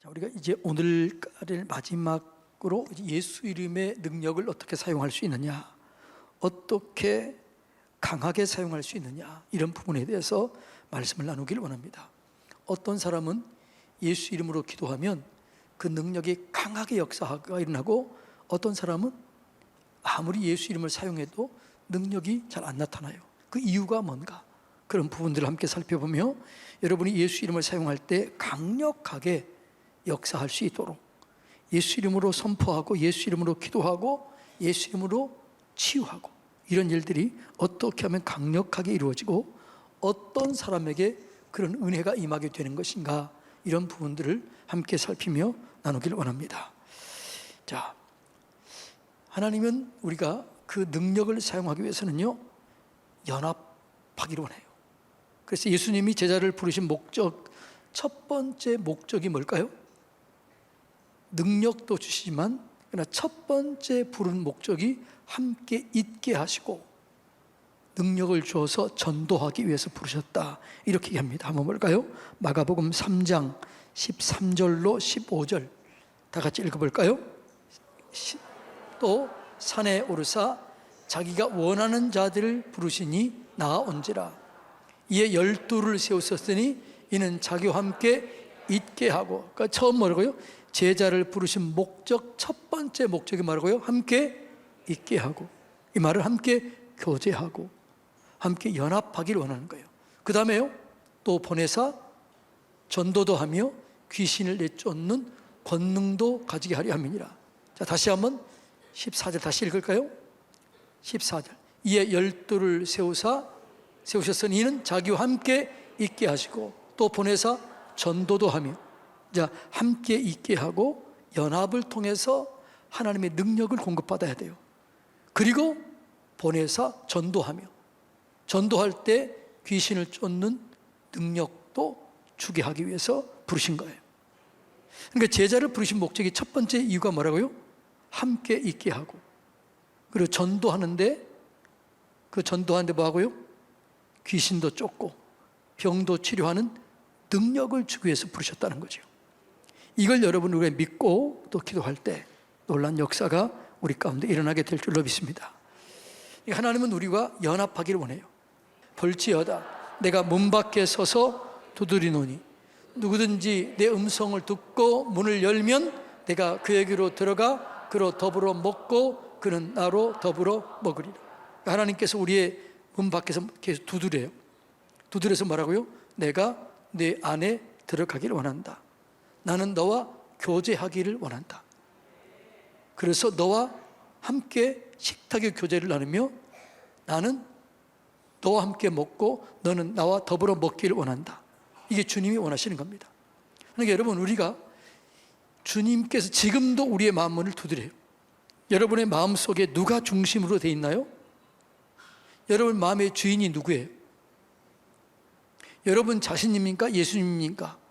자, 우리가 이제 오늘까지 마지막으로 예수 이름의 능력을 어떻게 사용할 수 있느냐, 어떻게 강하게 사용할 수 있느냐, 이런 부분에 대해서 말씀을 나누기를 원합니다. 어떤 사람은 예수 이름으로 기도하면 그 능력이 강하게 역사가 일어나고, 어떤 사람은 아무리 예수 이름을 사용해도 능력이 잘 안 나타나요. 그 이유가 뭔가, 그런 부분들을 함께 살펴보며 여러분이 예수 이름을 사용할 때 강력하게 역사할 수 있도록, 예수 이름으로 선포하고 예수 이름으로 기도하고 예수 이름으로 치유하고, 이런 일들이 어떻게 하면 강력하게 이루어지고 어떤 사람에게 그런 은혜가 임하게 되는 것인가, 이런 부분들을 함께 살피며 나누기를 원합니다. 자, 하나님은 우리가 그 능력을 사용하기 위해서는요, 연합하기를 원해요. 그래서 예수님이 제자를 부르신 목적, 첫 번째 목적이 뭘까요? 능력도 주시지만 그러나 첫 번째 부른 목적이 함께 있게 하시고 능력을 주어서 전도하기 위해서 부르셨다, 이렇게 얘기합니다. 한번 볼까요? 마가복음 3장 13절로 15절 다 같이 읽어볼까요? 또 산에 오르사 자기가 원하는 자들을 부르시니 나아온지라. 이에 12를 세우셨으니 이는 자기와 함께 있게 하고, 그러니까 처음 뭐라고요? 제자를 부르신 목적, 첫 번째 목적이 뭐라고요? 함께 있게 하고, 이 말을 함께 교제하고 함께 연합하기를 원하는 거예요. 그 다음에요, 또 보내사 전도도 하며 귀신을 내쫓는 권능도 가지게 하려 함이니라. 자, 다시 한번 14절 다시 읽을까요? 14절. 이에 12를 세우셨으니 이는 자기와 함께 있게 하시고 또 보내사 전도도 하며. 자, 함께 있게 하고 연합을 통해서 하나님의 능력을 공급받아야 돼요. 그리고 보내사 전도하며, 전도할 때 귀신을 쫓는 능력도 주게 하기 위해서 부르신 거예요. 그러니까 제자를 부르신 목적이 첫 번째 이유가 뭐라고요? 함께 있게 하고, 그리고 전도하는데, 그 전도하는데 뭐 하고요? 귀신도 쫓고 병도 치료하는 능력을 주기 위해서 부르셨다는 거죠. 이걸 여러분 우리가 믿고 또 기도할 때 놀라운 역사가 우리 가운데 일어나게 될 줄로 믿습니다. 하나님은 우리와 연합하기를 원해요. 볼지어다 내가 문 밖에 서서 두드리노니 누구든지 내 음성을 듣고 문을 열면 내가 그에게로 들어가 그로 더불어 먹고 그는 나로 더불어 먹으리라. 하나님께서 우리의 문 밖에서 계속 두드려요. 두드려서 뭐라고요? 내가 내 안에 들어가기를 원한다. 나는 너와 교제하기를 원한다. 그래서 너와 함께 식탁의 교제를 나누며 나는 너와 함께 먹고 너는 나와 더불어 먹기를 원한다. 이게 주님이 원하시는 겁니다. 그러니까 여러분, 우리가 주님께서 지금도 우리의 마음문을 두드려요. 여러분의 마음속에 누가 중심으로 돼 있나요? 여러분 마음의 주인이 누구예요? 여러분 자신입니까? 예수님입니까?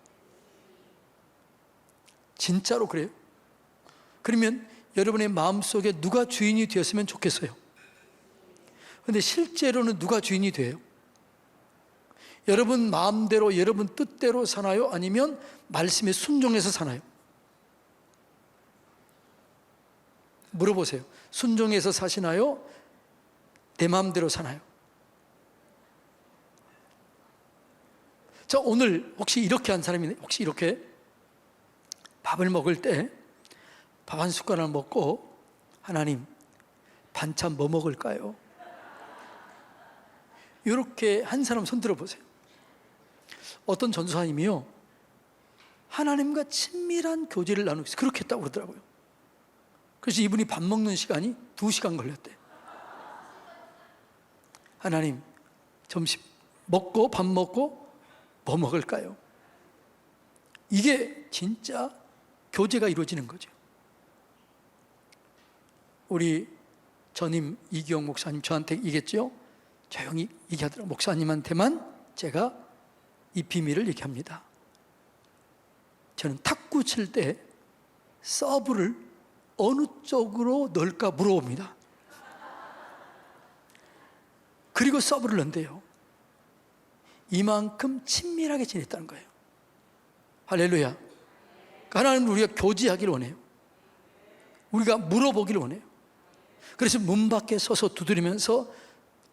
진짜로 그래요? 그러면 여러분의 마음속에 누가 주인이 되었으면 좋겠어요? 그런데 실제로는 누가 주인이 돼요? 여러분 마음대로, 여러분 뜻대로 사나요? 아니면 말씀에 순종해서 사나요? 물어보세요. 순종해서 사시나요? 내 마음대로 사나요? 자, 오늘 혹시 이렇게 한 사람이, 혹시 이렇게 밥을 먹을 때 밥 한 숟가락 먹고 하나님 반찬 뭐 먹을까요? 이렇게 한 사람 손 들어보세요. 어떤 전도사님이요, 하나님과 친밀한 교제를 나누기 위해서 그렇게 했다고 그러더라고요. 그래서 이분이 밥 먹는 시간이 2시간 걸렸대요. 하나님 점심 먹고 밥 먹고 뭐 먹을까요? 이게 진짜 교제가 이루어지는 거죠. 우리 전임 이기영 목사님 저한테 얘기했죠. 조용히 얘기하더라고요. 목사님한테만 제가 이 비밀을 얘기합니다. 저는 탁구 칠 때 서브를 어느 쪽으로 넣을까 물어봅니다. 그리고 서브를 넣는데요, 이만큼 친밀하게 지냈다는 거예요. 할렐루야. 하나님은 우리가 교제하기를 원해요. 우리가 물어보기를 원해요. 그래서 문 밖에 서서 두드리면서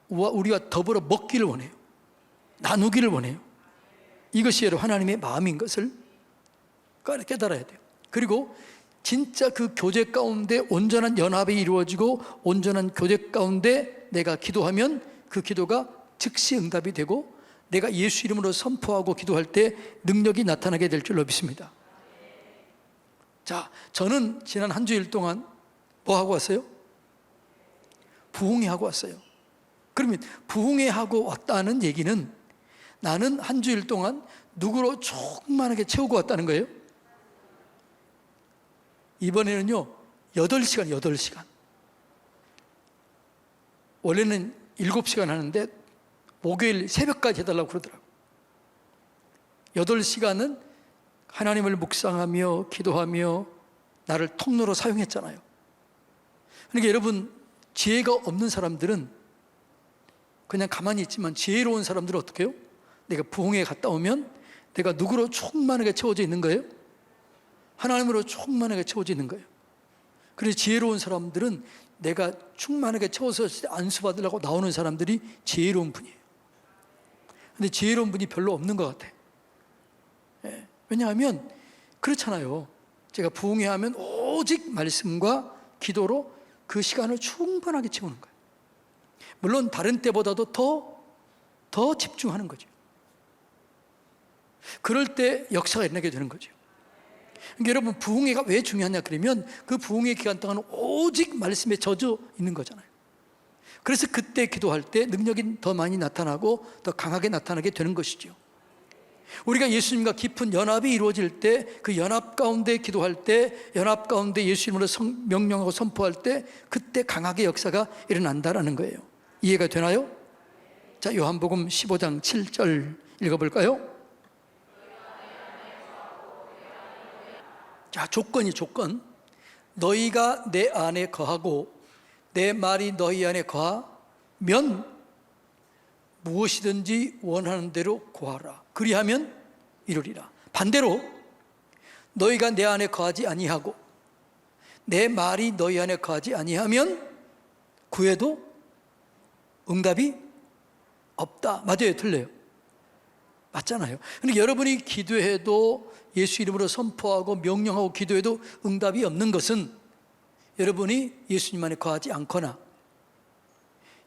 우리와 더불어 먹기를 원해요. 나누기를 원해요. 이것이 여러분 하나님의 마음인 것을 깨달아야 돼요. 그리고 진짜 그 교제 가운데 온전한 연합이 이루어지고 온전한 교제 가운데 내가 기도하면 그 기도가 즉시 응답이 되고 내가 예수 이름으로 선포하고 기도할 때 능력이 나타나게 될 줄로 믿습니다. 자, 저는 지난 한 주일 동안 뭐 하고 왔어요? 부흥회하고 왔어요. 그러면 부흥회하고 왔다는 얘기는 나는 한 주일 동안 누구로 충만하게 채우고 왔다는 거예요. 이번에는요 8시간 원래는 7시간 하는데 목요일 새벽까지 해달라고 그러더라고요. 8시간은 하나님을 묵상하며 기도하며 나를 통로로 사용했잖아요. 그러니까 여러분, 지혜가 없는 사람들은 그냥 가만히 있지만 지혜로운 사람들은 어떻게 해요? 내가 부흥회에 갔다 오면 내가 누구로 충만하게 채워져 있는 거예요? 하나님으로 충만하게 채워져 있는 거예요. 그래서 지혜로운 사람들은 내가 충만하게 채워서 안수받으려고 나오는 사람들이 지혜로운 분이에요. 근데 지혜로운 분이 별로 없는 것 같아요. 왜냐하면 그렇잖아요. 제가 부흥회 하면 오직 말씀과 기도로 그 시간을 충분하게 채우는 거예요. 물론 다른 때보다도 더 집중하는 거죠. 그럴 때 역사가 일어나게 되는 거죠. 그러니까 여러분, 부흥회가 왜 중요하냐 그러면 그 부흥회 기간 동안 오직 말씀에 젖어 있는 거잖아요. 그래서 그때 기도할 때 능력이 더 많이 나타나고 더 강하게 나타나게 되는 것이죠. 우리가 예수님과 깊은 연합이 이루어질 때, 그 연합 가운데 기도할 때, 연합 가운데 예수 이름으로 명령하고 선포할 때 그때 강하게 역사가 일어난다라는 거예요. 이해가 되나요? 자, 요한복음 15장 7절 읽어볼까요? 자, 조건. 너희가 내 안에 거하고 내 말이 너희 안에 거하면 무엇이든지 원하는 대로 구하라. 그리하면 이루리라. 반대로 너희가 내 안에 거하지 아니하고 내 말이 너희 안에 거하지 아니하면 구해도 응답이 없다. 맞아요? 틀려요? 맞잖아요. 그런데 여러분이 기도해도 예수 이름으로 선포하고 명령하고 기도해도 응답이 없는 것은 여러분이 예수님 안에 거하지 않거나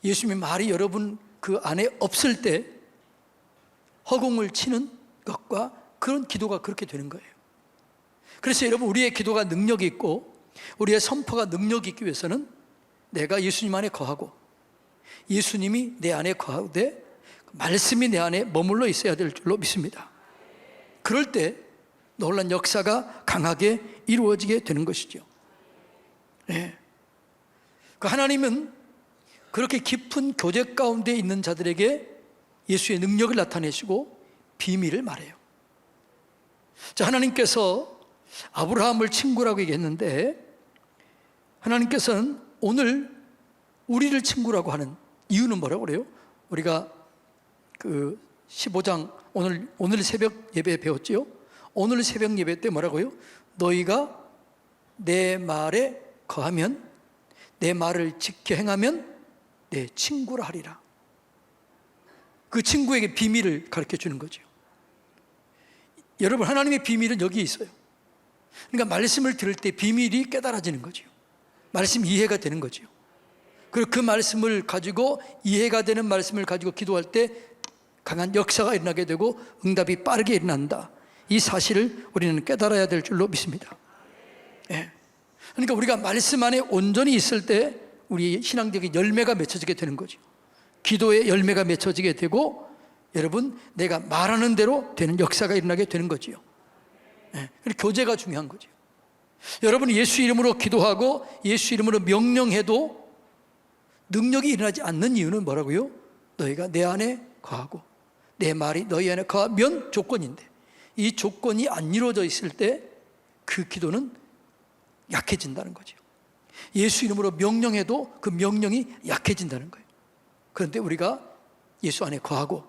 예수님의 말이 여러분 그 안에 없을 때 허공을 치는 것과 그런 기도가 그렇게 되는 거예요. 그래서 여러분, 우리의 기도가 능력이 있고 우리의 선포가 능력이 있기 위해서는 내가 예수님 안에 거하고 예수님이 내 안에 거하되 말씀이 내 안에 머물러 있어야 될 줄로 믿습니다. 그럴 때 놀란 역사가 강하게 이루어지게 되는 것이죠. 네. 그 하나님은 그렇게 깊은 교제 가운데 있는 자들에게 예수의 능력을 나타내시고 비밀을 말해요. 자, 하나님께서 아브라함을 친구라고 얘기했는데 하나님께서는 오늘 우리를 친구라고 하는 이유는 뭐라고 그래요? 우리가 그 15장 오늘 새벽 예배 배웠지요? 오늘 새벽 예배 때 뭐라고요? 너희가 내 말에 거하면 내 말을 지켜 행하면 내 친구라 하리라. 그 친구에게 비밀을 가르쳐 주는 거죠. 여러분, 하나님의 비밀은 여기 있어요. 그러니까 말씀을 들을 때 비밀이 깨달아지는 거죠. 말씀 이해가 되는 거죠. 그리고 그 말씀을 가지고 이해가 되는 말씀을 가지고 기도할 때 강한 역사가 일어나게 되고 응답이 빠르게 일어난다. 이 사실을 우리는 깨달아야 될 줄로 믿습니다. 예. 그러니까 우리가 말씀 안에 온전히 있을 때 우리의 신앙적인 열매가 맺혀지게 되는 거죠. 기도의 열매가 맺혀지게 되고 여러분, 내가 말하는 대로 되는 역사가 일어나게 되는 거지요. 예. 교제가 중요한 거죠. 여러분이 예수 이름으로 기도하고 예수 이름으로 명령해도 능력이 일어나지 않는 이유는 뭐라고요? 너희가 내 안에 거하고 내 말이 너희 안에 거하면 조건인데 이 조건이 안 이루어져 있을 때 그 기도는 약해진다는 거죠. 예수 이름으로 명령해도 그 명령이 약해진다는 거예요. 그런데 우리가 예수 안에 거하고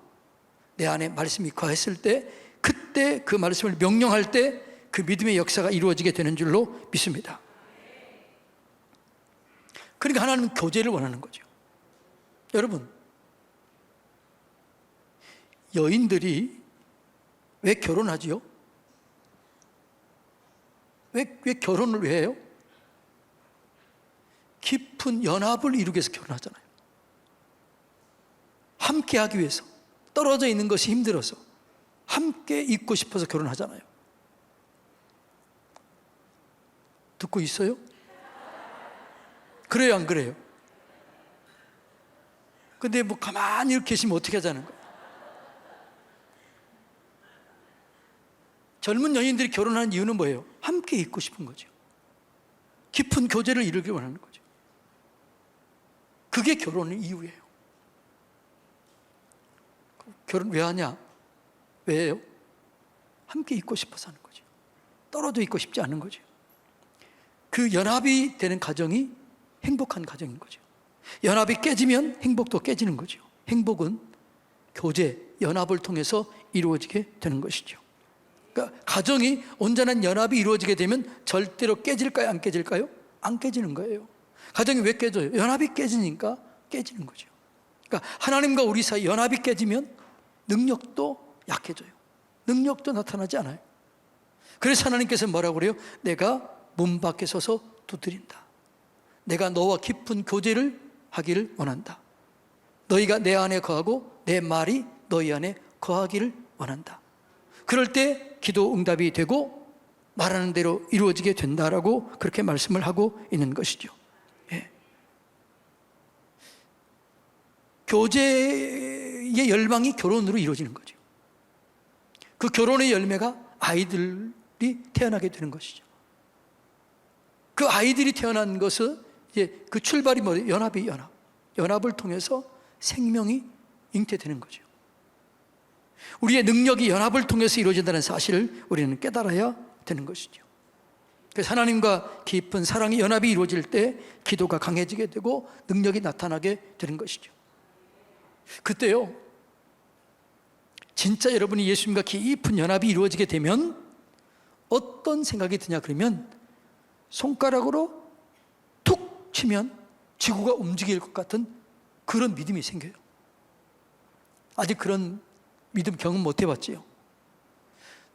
내 안에 말씀이 거했을 때 그때 그 말씀을 명령할 때 그 믿음의 역사가 이루어지게 되는 줄로 믿습니다. 그러니까 하나님은 교제를 원하는 거죠. 여러분, 여인들이 왜 결혼하지요? 왜 결혼을 왜 해요? 깊은 연합을 이루기 위해서 결혼하잖아요. 함께 하기 위해서. 떨어져 있는 것이 힘들어서 함께 있고 싶어서 결혼하잖아요. 듣고 있어요? 그래요, 안 그래요? 근데 뭐 가만히 이렇게 계시면 어떻게 하자는 거예요? 젊은 연인들이 결혼하는 이유는 뭐예요? 함께 있고 싶은 거죠. 깊은 교제를 이루기 원하는 거죠. 그게 결혼의 이유예요. 결혼 왜 하냐? 왜요? 함께 있고 싶어서 하는 거죠. 떨어져 있고 싶지 않은 거죠. 그 연합이 되는 가정이 행복한 가정인 거죠. 연합이 깨지면 행복도 깨지는 거죠. 행복은 교제, 연합을 통해서 이루어지게 되는 것이죠. 그러니까 가정이 온전한 연합이 이루어지게 되면 절대로 깨질까요? 안 깨질까요? 안 깨지는 거예요. 가정이 왜 깨져요? 연합이 깨지니까 깨지는 거죠. 그러니까 하나님과 우리 사이 연합이 깨지면 능력도 약해져요. 능력도 나타나지 않아요. 그래서 하나님께서 뭐라고 그래요? 내가 문 밖에 서서 두드린다. 내가 너와 깊은 교제를 하기를 원한다. 너희가 내 안에 거하고 내 말이 너희 안에 거하기를 원한다. 그럴 때 기도 응답이 되고 말하는 대로 이루어지게 된다라고 그렇게 말씀을 하고 있는 것이죠. 예. 교제의 열망이 결혼으로 이루어지는 거죠. 그 결혼의 열매가 아이들이 태어나게 되는 것이죠. 그 아이들이 태어난 것은 이제 그 출발이 뭐예요? 연합이 연합. 연합을 통해서 생명이 잉태되는 거죠. 우리의 능력이 연합을 통해서 이루어진다는 사실을 우리는 깨달아야 되는 것이죠. 그래서 하나님과 깊은 사랑의 연합이 이루어질 때 기도가 강해지게 되고 능력이 나타나게 되는 것이죠. 그때요, 진짜 여러분이 예수님과 깊은 연합이 이루어지게 되면 어떤 생각이 드냐 그러면 손가락으로 툭 치면 지구가 움직일 것 같은 그런 믿음이 생겨요. 아직 그런 믿음 경험 못 해봤지요.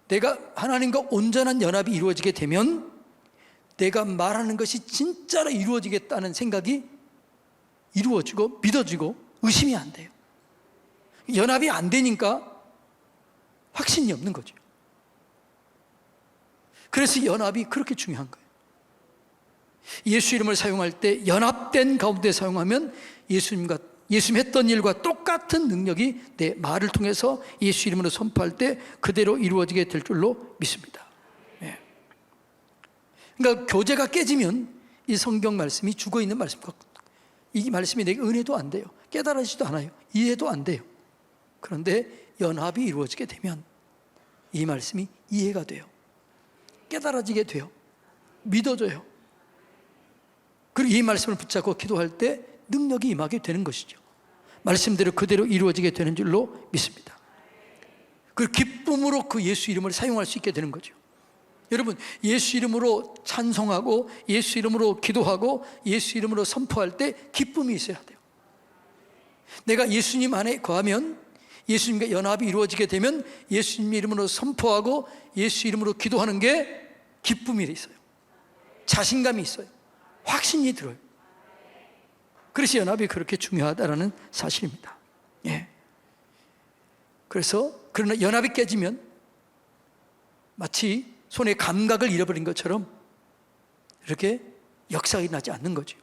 내가 하나님과 온전한 연합이 이루어지게 되면 내가 말하는 것이 진짜로 이루어지겠다는 생각이 이루어지고 믿어지고 의심이 안 돼요. 연합이 안 되니까 확신이 없는 거죠. 그래서 연합이 그렇게 중요한 거예요. 예수 이름을 사용할 때 연합된 가운데 사용하면 예수님 했던 일과 똑같은 능력이 내 말을 통해서 예수 이름으로 선포할 때 그대로 이루어지게 될 줄로 믿습니다. 네. 그러니까 교제가 깨지면 이 성경 말씀이 죽어있는 말씀과 이 말씀이 내게 은혜도 안 돼요. 깨달아지도 않아요. 이해도 안 돼요. 그런데 연합이 이루어지게 되면 이 말씀이 이해가 돼요. 깨달아지게 돼요. 믿어져요. 그리고 이 말씀을 붙잡고 기도할 때 능력이 임하게 되는 것이죠. 말씀대로 그대로 이루어지게 되는 줄로 믿습니다. 그 기쁨으로 그 예수 이름을 사용할 수 있게 되는 거죠. 여러분, 예수 이름으로 찬송하고 예수 이름으로 기도하고 예수 이름으로 선포할 때 기쁨이 있어야 돼요. 내가 예수님 안에 거하면, 예수님과 연합이 이루어지게 되면 예수님 이름으로 선포하고 예수 이름으로 기도하는 게 기쁨이 있어요. 자신감이 있어요. 확신이 들어요. 그래서 연합이 그렇게 중요하다는 사실입니다. 예. 그래서 그러나 연합이 깨지면 마치 손의 감각을 잃어버린 것처럼 이렇게 역사가 일어나지 않는 거죠.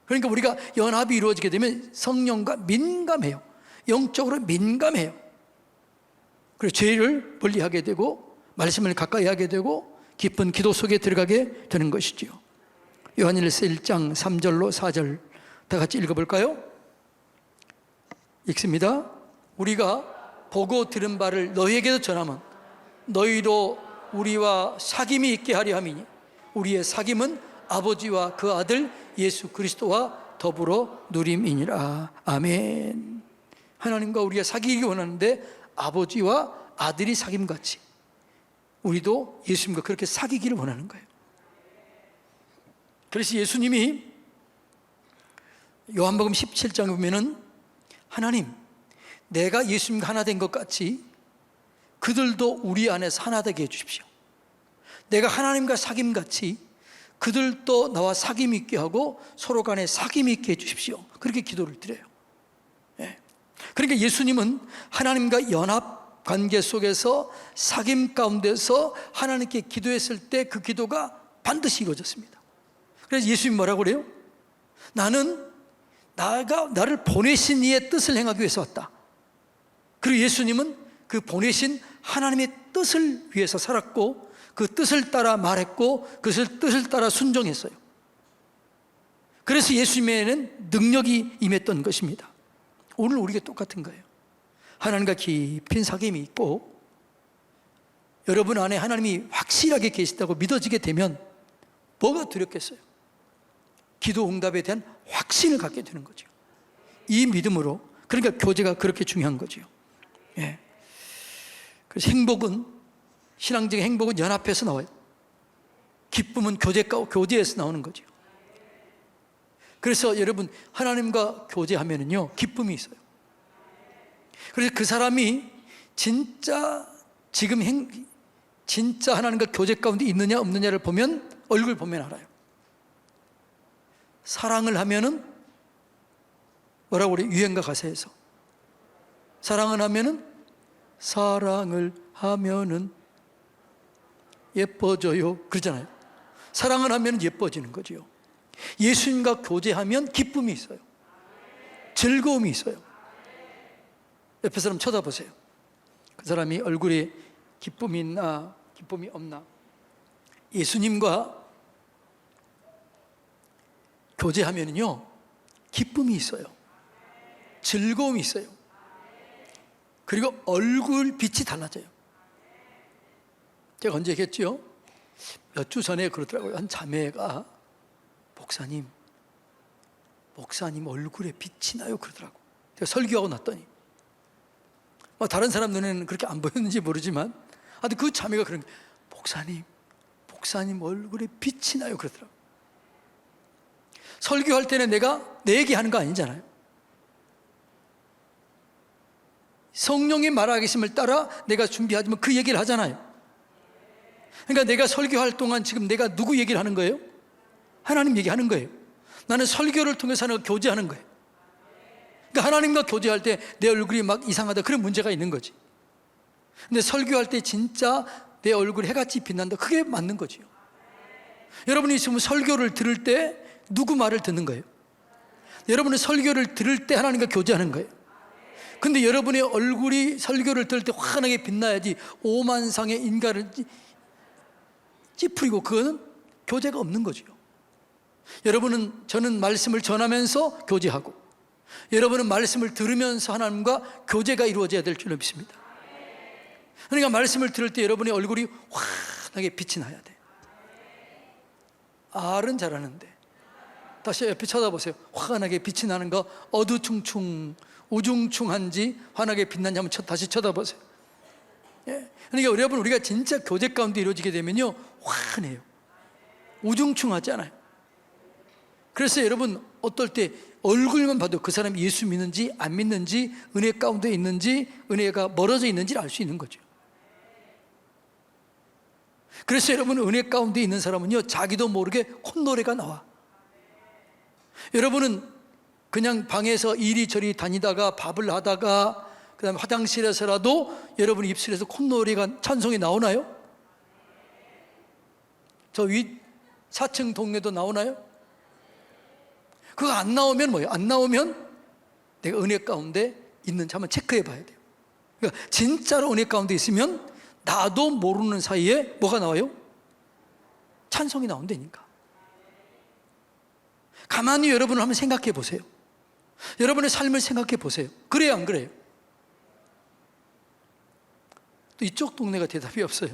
그러니까 우리가 연합이 이루어지게 되면 성령과 민감해요. 영적으로 민감해요. 그래서 죄를 멀리하게 되고 말씀을 가까이 하게 되고 깊은 기도 속에 들어가게 되는 것이지요. 요한일서 1장 3절로 4절 다 같이 읽어볼까요? 읽습니다. 우리가 보고 들은 바를 너희에게도 전하면 너희도 우리와 사귐이 있게 하려 함이니 우리의 사귐은 아버지와 그 아들 예수 그리스도와 더불어 누림이니라. 아멘. 하나님과 우리가 사귀기 원하는데 아버지와 아들이 사귐같이 우리도 예수님과 그렇게 사귀기를 원하는 거예요. 그래서 예수님이 요한복음 17장에 보면은 하나님, 내가 예수님과 하나 된 것 같이 그들도 우리 안에서 하나 되게 해주십시오. 내가 하나님과 사귐 같이 그들도 나와 사귐 있게 하고 서로 간에 사귐 있게 해주십시오. 그렇게 기도를 드려요. 그러니까 예수님은 하나님과 연합 관계 속에서 사귐 가운데서 하나님께 기도했을 때 그 기도가 반드시 이루어졌습니다. 그래서 예수님이 뭐라고 그래요? 나는 나를 보내신 이의 뜻을 행하기 위해서 왔다. 그리고 예수님은 그 보내신 하나님의 뜻을 위해서 살았고 그 뜻을 따라 말했고 그 뜻을 따라 순종했어요. 그래서 예수님에는 능력이 임했던 것입니다. 오늘 우리가 똑같은 거예요. 하나님과 깊은 사귐이 있고 여러분 안에 하나님이 확실하게 계시다고 믿어지게 되면 뭐가 두렵겠어요? 기도 응답에 대한 확신을 갖게 되는 거죠. 이 믿음으로. 그러니까 교제가 그렇게 중요한 거죠. 그래서 행복은, 신앙적인 행복은 연합해서 나와요. 기쁨은 교제에서 나오는 거죠. 그래서 여러분 하나님과 교제하면은요 기쁨이 있어요. 그래서 그 사람이 진짜 진짜 하나님과 교제 가운데 있느냐 없느냐를 보면 얼굴 보면 알아요. 사랑을 하면은 뭐라고 그래요? 유행가 가사에서 사랑을 하면은 예뻐져요 그러잖아요. 사랑을 하면 예뻐지는 거죠. 예수님과 교제하면 기쁨이 있어요. 즐거움이 있어요. 옆에 사람 쳐다보세요. 그 사람이 얼굴에 기쁨이 있나 기쁨이 없나. 예수님과 교제하면요 기쁨이 있어요. 즐거움이 있어요. 그리고 얼굴 빛이 달라져요. 제가 언제 얘기했죠? 몇 주 전에 그러더라고요. 한 자매가 목사님 얼굴에 빛이 나요 그러더라고. 제가 설교하고 났더니 다른 사람 눈에는 그렇게 안 보였는지 모르지만 그 자매가 그런 목사님 얼굴에 빛이 나요 그러더라고. 설교할 때는 내가 내 얘기하는 거 아니잖아요. 성령의 말하심을 따라 내가 준비하지만 그 얘기를 하잖아요. 그러니까 내가 설교할 동안 지금 내가 누구 얘기를 하는 거예요? 하나님 얘기하는 거예요. 나는 설교를 통해서 하나님과 교제하는 거예요. 그러니까 하나님과 교제할 때 내 얼굴이 막 이상하다 그런 문제가 있는 거지. 근데 설교할 때 진짜 내 얼굴이 해같이 빛난다 그게 맞는 거지요. 여러분이 지금 설교를 들을 때 누구 말을 듣는 거예요? 여러분은 설교를 들을 때 하나님과 교제하는 거예요. 근데 여러분의 얼굴이 설교를 들을 때 환하게 빛나야지 오만상의 인간을 찌푸리고 그거는 교제가 없는 거죠. 저는 말씀을 전하면서 교제하고 여러분은 말씀을 들으면서 하나님과 교제가 이루어져야 될 줄로 믿습니다. 그러니까 말씀을 들을 때 여러분의 얼굴이 환하게 빛이 나야 돼. 알은 잘하는데 다시 옆에 쳐다보세요. 환하게 빛이 나는 거 어두충충 우중충한지 환하게 빛난지 한번 다시 쳐다보세요. 그러니까 여러분 우리가 진짜 교제 가운데 이루어지게 되면요 환해요. 우중충하지 않아요. 그래서 여러분 어떨 때 얼굴만 봐도 그 사람이 예수 믿는지 안 믿는지 은혜 가운데 있는지 은혜가 멀어져 있는지를 알 수 있는 거죠. 그래서 여러분 은혜 가운데 있는 사람은요 자기도 모르게 콧노래가 나와. 여러분은 그냥 방에서 이리저리 다니다가 밥을 하다가 그다음에 화장실에서라도 여러분 입술에서 콧노래가 찬송이 나오나요? 저 윗 4층 동네도 나오나요? 그거 안 나오면 뭐예요? 안 나오면 내가 은혜 가운데 있는지 한번 체크해 봐야 돼요. 그러니까 진짜로 은혜 가운데 있으면 나도 모르는 사이에 뭐가 나와요? 찬송이 나온다니까. 가만히 여러분을 한번 생각해 보세요. 여러분의 삶을 생각해 보세요. 그래요 안 그래요? 또 이쪽 동네가 대답이 없어요.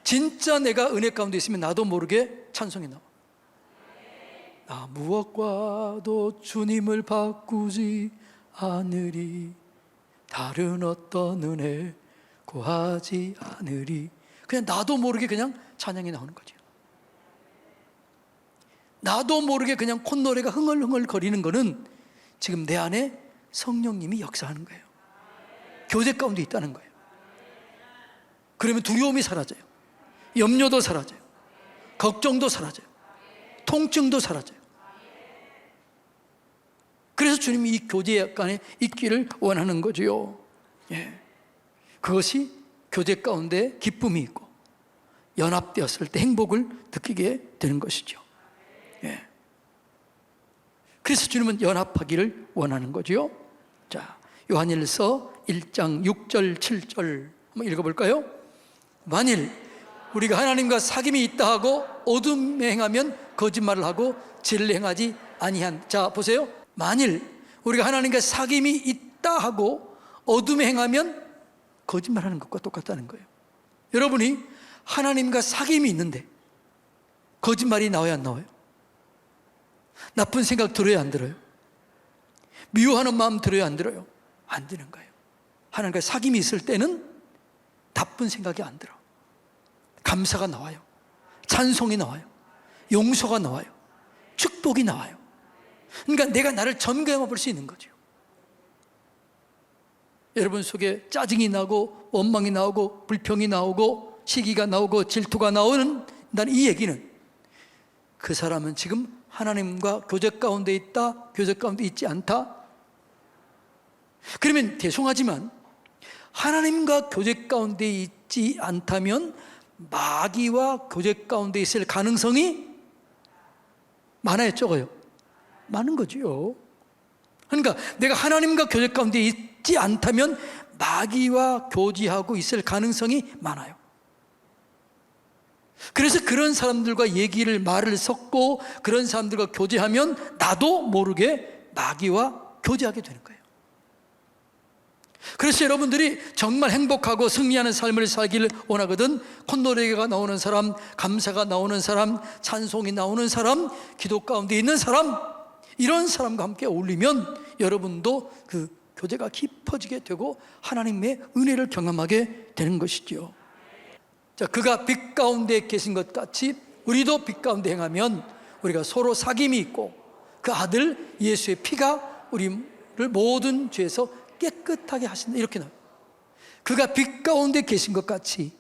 진짜 내가 은혜 가운데 있으면 나도 모르게 찬송이 나와. 나 무엇과도 주님을 바꾸지 않으리 다른 어떤 은혜 구하지 않으리. 그냥 나도 모르게 그냥 찬양이 나오는 거죠. 나도 모르게 그냥 콧노래가 흥얼흥얼 거리는 거는 지금 내 안에 성령님이 역사하는 거예요. 교제 가운데 있다는 거예요. 그러면 두려움이 사라져요. 염려도 사라져요. 걱정도 사라져요. 통증도 사라져요. 그래서 주님이 이 교제 안에 있기를 원하는 거지요. 예. 그것이 교제 가운데 기쁨이 있고 연합되었을 때 행복을 느끼게 되는 것이죠. 예. 그래서 주님은 연합하기를 원하는 거지요. 자, 요한일서 1장 6절 7절 한번 읽어볼까요? 만일 우리가 하나님과 사귐이 있다 하고 어둠에 행하면 거짓말을 하고 진리를 행하지 아니한. 자, 보세요. 만일 우리가 하나님과 사귐이 있다 하고 어둠에 행하면 거짓말하는 것과 똑같다는 거예요. 여러분이 하나님과 사귐이 있는데 거짓말이 나와야 안 나와요? 나쁜 생각 들어야 안 들어요? 미워하는 마음 들어야 안 들어요? 안 드는 거예요. 하나님과 사귐이 있을 때는 나쁜 생각이 안 들어. 감사가 나와요. 찬송이 나와요. 용서가 나와요. 축복이 나와요. 그러니까 내가 나를 점검해 볼 수 있는 거죠. 여러분 속에 짜증이 나고 원망이 나오고 불평이 나오고 시기가 나오고 질투가 나오는 나는 이 얘기는 그 사람은 지금 하나님과 교제 가운데 있다, 교제 가운데 있지 않다. 그러면 죄송하지만 하나님과 교제 가운데 있지 않다면 마귀와 교제 가운데 있을 가능성이 많아요, 적어요? 많은 거지요. 그러니까 내가 하나님과 교제 가운데 있지 않다면 마귀와 교제하고 있을 가능성이 많아요. 그래서 그런 사람들과 말을 섞고 그런 사람들과 교제하면 나도 모르게 마귀와 교제하게 되는 거예요. 그래서 여러분들이 정말 행복하고 승리하는 삶을 살기를 원하거든 콧노래가 나오는 사람, 감사가 나오는 사람, 찬송이 나오는 사람, 기도 가운데 있는 사람, 이런 사람과 함께 어울리면 여러분도 그 교제가 깊어지게 되고 하나님의 은혜를 경험하게 되는 것이지요. 자, 그가 빛 가운데 계신 것 같이 우리도 빛 가운데 행하면 우리가 서로 사귐이 있고 그 아들 예수의 피가 우리를 모든 죄에서 깨끗하게 하신다. 이렇게 나와요. 그가 빛 가운데 계신 것 같이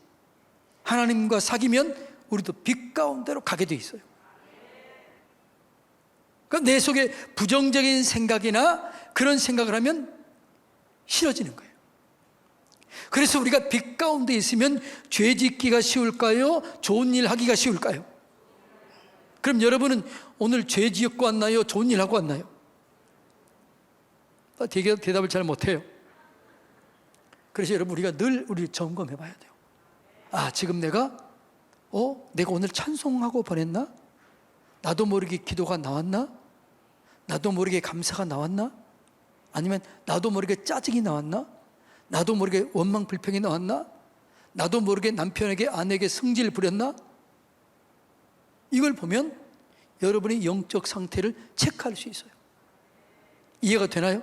하나님과 사귀면 우리도 빛 가운데로 가게 돼 있어요. 그러니까 내 속에 부정적인 생각이나 그런 생각을 하면 싫어지는 거예요. 그래서 우리가 빛 가운데 있으면 죄 짓기가 쉬울까요? 좋은 일 하기가 쉬울까요? 그럼 여러분은 오늘 죄 지었고 왔나요? 좋은 일 하고 왔나요? 대답을 잘 못해요. 그래서 여러분 우리가 늘 우리를 점검해 봐야 돼요. 아, 지금 내가 오늘 찬송하고 보냈나? 나도 모르게 기도가 나왔나? 나도 모르게 감사가 나왔나? 아니면 나도 모르게 짜증이 나왔나? 나도 모르게 원망 불평이 나왔나? 나도 모르게 남편에게 아내에게 승질 부렸나? 이걸 보면 여러분의 영적 상태를 체크할 수 있어요. 이해가 되나요?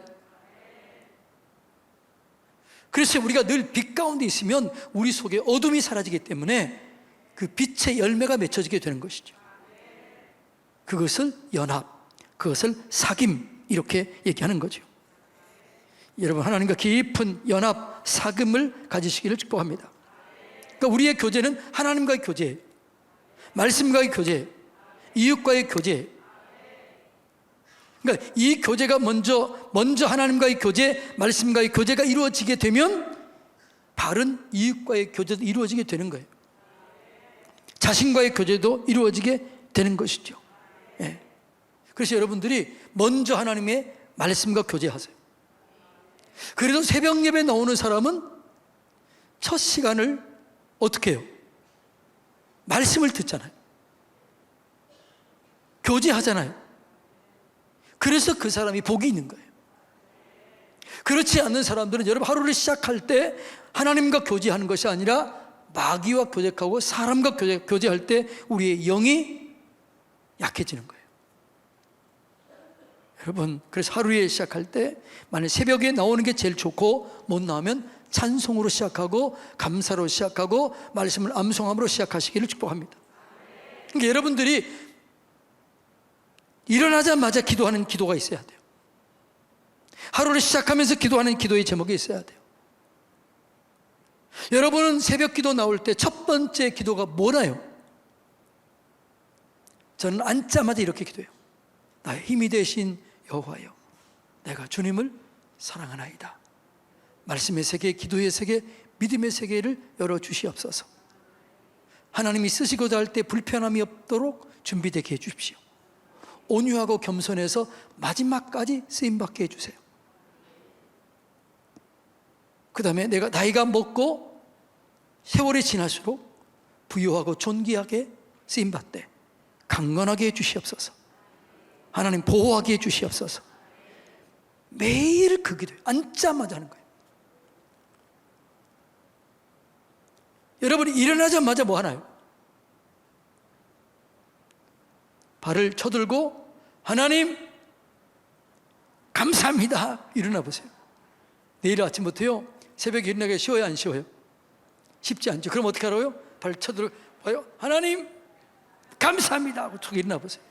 그래서 우리가 늘 빛 가운데 있으면 우리 속에 어둠이 사라지기 때문에 그 빛의 열매가 맺혀지게 되는 것이죠. 그것을 연합, 그것을 사귐, 이렇게 얘기하는 거죠. 여러분, 하나님과 깊은 연합, 사귐을 가지시기를 축복합니다. 그러니까 우리의 교제는 하나님과의 교제, 말씀과의 교제, 이웃과의 교제. 그러니까 이 교제가 먼저 하나님과의 교제, 말씀과의 교제가 이루어지게 되면 바른 이웃과의 교제도 이루어지게 되는 거예요. 자신과의 교제도 이루어지게 되는 것이죠. 예. 그래서 여러분들이 먼저 하나님의 말씀과 교제하세요. 그래도 새벽 예배 나오는 사람은 첫 시간을 어떻게 해요? 말씀을 듣잖아요. 교제하잖아요. 그래서 그 사람이 복이 있는 거예요. 그렇지 않는 사람들은 여러분 하루를 시작할 때 하나님과 교제하는 것이 아니라 마귀와 교제하고 사람과 교제할 때 우리의 영이 약해지는 거예요. 여러분, 그래서 하루에 시작할 때 만약 새벽에 나오는 게 제일 좋고 못 나오면 찬송으로 시작하고 감사로 시작하고 말씀을 암송함으로 시작하시기를 축복합니다. 그러니까 여러분들이 일어나자마자 기도하는 기도가 있어야 돼요. 하루를 시작하면서 기도하는 기도의 제목이 있어야 돼요. 여러분은 새벽 기도 나올 때 첫 번째 기도가 뭐나요? 저는 앉자마자 이렇게 기도해요. 나의 힘이 되신 여호와여, 내가 주님을 사랑하나이다. 말씀의 세계, 기도의 세계, 믿음의 세계를 열어주시옵소서. 하나님이 쓰시고자 할 때 불편함이 없도록 준비되게 해주십시오. 온유하고 겸손해서 마지막까지 쓰임받게 해주세요. 그 다음에 내가 나이가 먹고 세월이 지날수록 부유하고 존귀하게 쓰임받되 강건하게 해주시옵소서. 하나님 보호하게 해주시옵소서. 매일 그 기도예요. 앉자마자 하는 거예요. 여러분이 일어나자마자 뭐 하나요? 발을 쳐들고 하나님 감사합니다. 일어나 보세요. 내일 아침부터요, 새벽에 일어나기 쉬워요, 안 쉬워요? 쉽지 않죠. 그럼 어떻게 하라고요? 발 쳐들고 봐요. 하나님 감사합니다 하고 툭 일어나 보세요.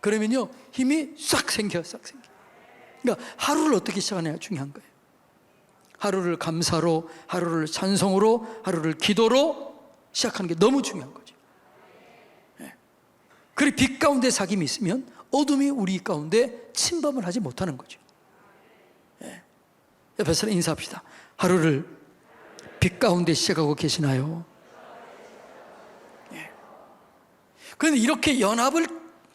그러면요 힘이 싹 생겨요. 싹 생겨. 그러니까 하루를 어떻게 시작하느냐가 중요한 거예요. 하루를 감사로, 하루를 찬송으로, 하루를 기도로 시작하는 게 너무 중요한 거죠. 그리고 빛 가운데 사귐이 있으면 어둠이 우리 가운데 침범을 하지 못하는 거죠. 옆에 사람 인사합시다. 하루를 빛 가운데 시작하고 계시나요? 그런데 이렇게 연합을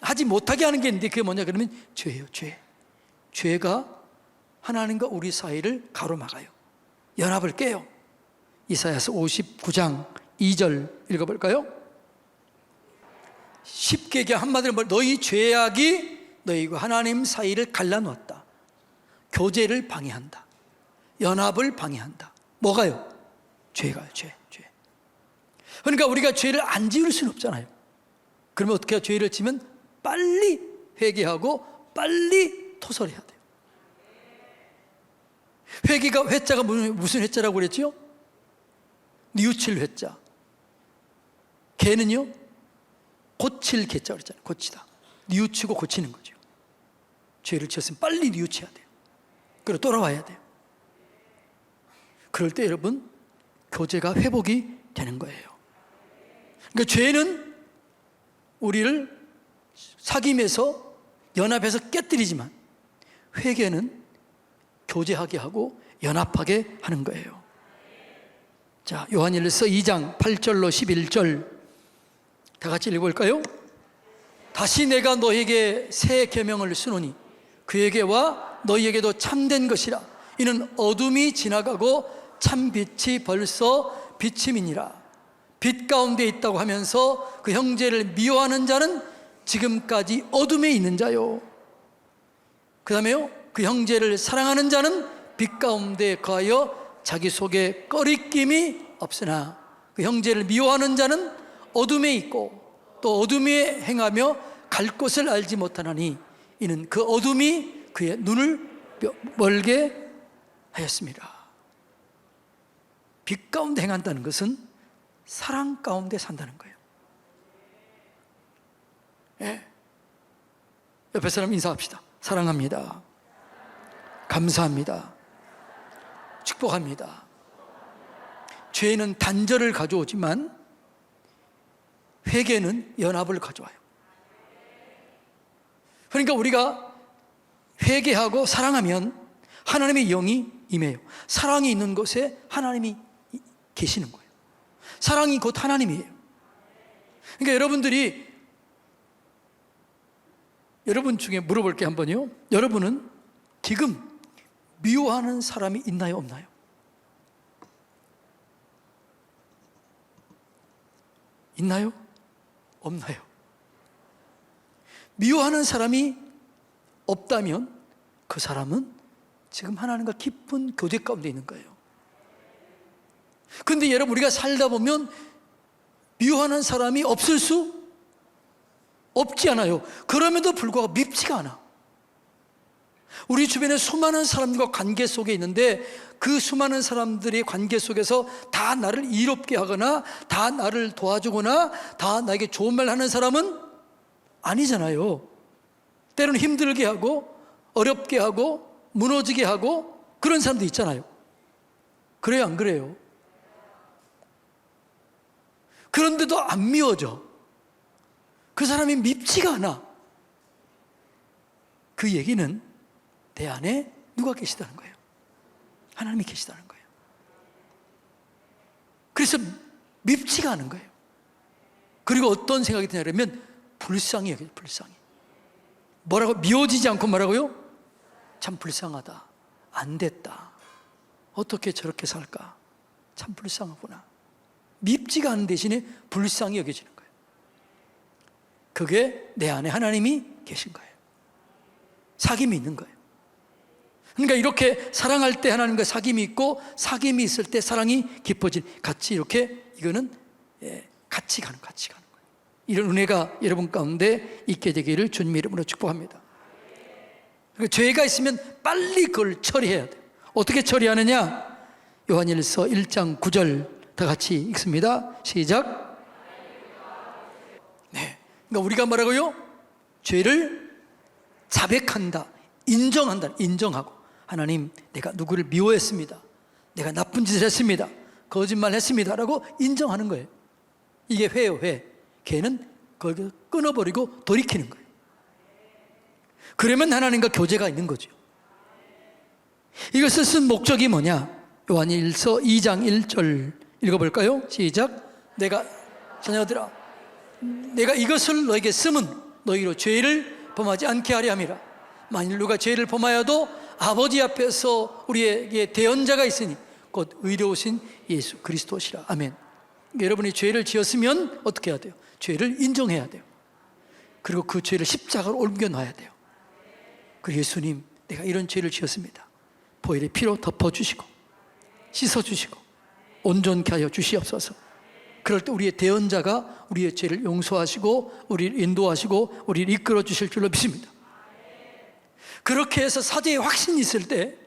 하지 못하게 하는 게 있는데 그게 뭐냐 그러면 죄예요. 죄. 죄가 하나님과 우리 사이를 가로막아요. 연합을 깨요. 이사야서 59장 2절 읽어볼까요? 쉽게 얘기해 한마디로 말, 너희 죄악이 너희와 하나님 사이를 갈라놓았다. 교제를 방해한다. 연합을 방해한다. 뭐가요? 죄가요. 죄. 그러니까 우리가 죄를 안 지을 수는 없잖아요. 그러면 어떻게 해요? 죄를 지면 빨리 회개하고 빨리 토설해야 돼요. 회개가 회자가 무슨 회자라고 그랬죠? 뉘우칠 회자. 개는요 고칠 개자 그랬잖아요. 고치다. 뉘우치고 고치는 거죠. 죄를 지었으면 빨리 뉘우쳐야 돼요. 그리고 돌아와야 돼요. 그럴 때 여러분 교제가 회복이 되는 거예요. 그러니까 죄는 우리를 사귐에서 연합해서 깨뜨리지만 회개는 교제하게 하고 연합하게 하는 거예요. 자, 요한일서 2장 8절로 11절 다 같이 읽어볼까요? 다시 내가 너에게 새 계명을 쓰노니 그에게와 너희에게도 참된 것이라. 이는 어둠이 지나가고 참 빛이 벌써 비침이니라. 빛 가운데 있다고 하면서 그 형제를 미워하는 자는 지금까지 어둠에 있는 자요. 그 다음에요, 그 형제를 사랑하는 자는 빛 가운데 거하여 자기 속에 꺼리낌이 없으나 그 형제를 미워하는 자는 어둠에 있고 또 어둠에 행하며 갈 곳을 알지 못하나니 이는 그 어둠이 그의 눈을 멀게 하였습니다. 빛 가운데 행한다는 것은 사랑 가운데 산다는 거예요. 예. 옆에 사람 인사합시다. 사랑합니다. 감사합니다. 축복합니다. 죄는 단절을 가져오지만 회개는 연합을 가져와요. 그러니까 우리가 회개하고 사랑하면 하나님의 영이 임해요. 사랑이 있는 곳에 하나님이 계시는 거예요. 사랑이 곧 하나님이에요. 그러니까 여러분 중에 물어볼 게 한번요. 여러분은 지금 미워하는 사람이 있나요, 없나요? 있나요? 없나요? 미워하는 사람이 없다면 그 사람은 지금 하나님과 깊은 교제 가운데 있는 거예요. 그런데 여러분, 우리가 살다 보면 미워하는 사람이 없을 수 없지 않아요. 그럼에도 불구하고 밉지가 않아. 우리 주변에 수많은 사람들과 관계 속에 있는데 그 수많은 사람들의 관계 속에서 다 나를 이롭게 하거나 다 나를 도와주거나 다 나에게 좋은 말 하는 사람은 아니잖아요. 때로는 힘들게 하고 어렵게 하고 무너지게 하고 그런 사람도 있잖아요. 그래요, 안 그래요? 그런데도 안 미워져. 그 사람이 밉지가 않아. 그 얘기는 내 안에 누가 계시다는 거예요? 하나님이 계시다는 거예요. 그래서 밉지가 않은 거예요. 그리고 어떤 생각이 드냐면 불쌍히 여겨요. 불쌍히. 뭐라고? 미워지지 않고 뭐라고요? 참 불쌍하다. 안 됐다. 어떻게 저렇게 살까? 참 불쌍하구나. 밉지가 않은 대신에 불쌍히 여겨지는 거예요. 그게 내 안에 하나님이 계신 거예요. 사귐이 있는 거예요. 그러니까 이렇게 사랑할 때 하나님과 사귐이 있고 사귐이 있을 때 사랑이 깊어진, 같이 이렇게, 이거는 같이 가는 거예요. 이런 은혜가 여러분 가운데 있게 되기를 주님의 이름으로 축복합니다. 그리고 죄가 있으면 빨리 그걸 처리해야 돼요. 어떻게 처리하느냐? 요한일서 1장 9절 다 같이 읽습니다. 시작. 네, 그러니까 우리가 뭐라고요? 죄를 자백한다, 인정한다. 인정하고, 하나님, 내가 누구를 미워했습니다, 내가 나쁜 짓을 했습니다, 거짓말 했습니다 라고 인정하는 거예요. 이게 회예요. 회. 걔는 거기서 끊어버리고 돌이키는 거예요. 그러면 하나님과 교제가 있는 거죠. 이것을 쓴 목적이 뭐냐? 요한일서 2장 1절 읽어볼까요? 시작. 내가, 자녀들아, 내가 이것을 너에게 쓰면 너희로 죄를 범하지 않게 하려 함이라. 만일 누가 죄를 범하여도 아버지 앞에서 우리에게 대언자가 있으니 곧 의로우신 예수 그리스도시라. 아멘. 여러분이 죄를 지었으면 어떻게 해야 돼요? 죄를 인정해야 돼요. 그리고 그 죄를 십자가로 옮겨놔야 돼요. 그리고 예수님, 내가 이런 죄를 지었습니다, 보혈의 피로 덮어주시고 씻어주시고 온전케 하여 주시옵소서. 그럴 때 우리의 대언자가 우리의 죄를 용서하시고 우리를 인도하시고 우리를 이끌어 주실 줄로 믿습니다. 그렇게 해서 사죄의 확신이 있을 때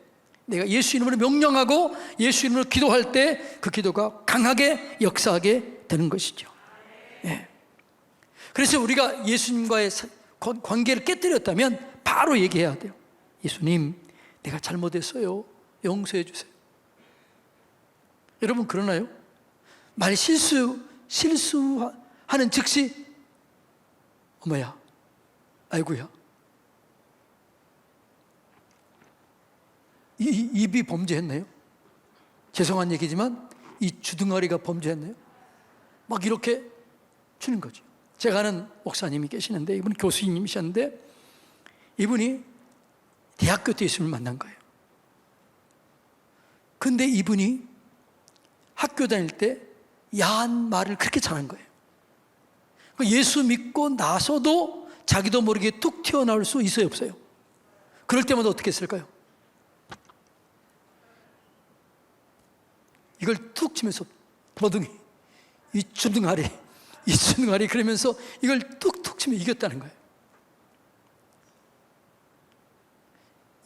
내가 예수 이름으로 명령하고 예수 이름으로 기도할 때 그 기도가 강하게 역사하게 되는 것이죠. 네. 그래서 우리가 예수님과의 관계를 깨뜨렸다면 바로 얘기해야 돼요. 예수님, 내가 잘못했어요, 용서해 주세요. 여러분 그러나요? 말 실수하는 즉시 어머야, 아이고야, 이 입이 범죄했네요. 죄송한 얘기지만 이 주둥아리가 범죄했네요. 막 이렇게 주는 거죠. 제가 아는 목사님이 계시는데, 이분 교수님이셨는데, 이분이 대학교 때 예수님을 만난 거예요. 근데 이분이 학교 다닐 때 야한 말을 그렇게 잘한 거예요. 예수 믿고 나서도 자기도 모르게 툭 튀어나올 수 있어요, 없어요? 그럴 때마다 어떻게 했을까요? 이걸 툭 치면서 버둥이, 이 주둥아리 그러면서 이걸 툭툭 치면 이겼다는 거예요.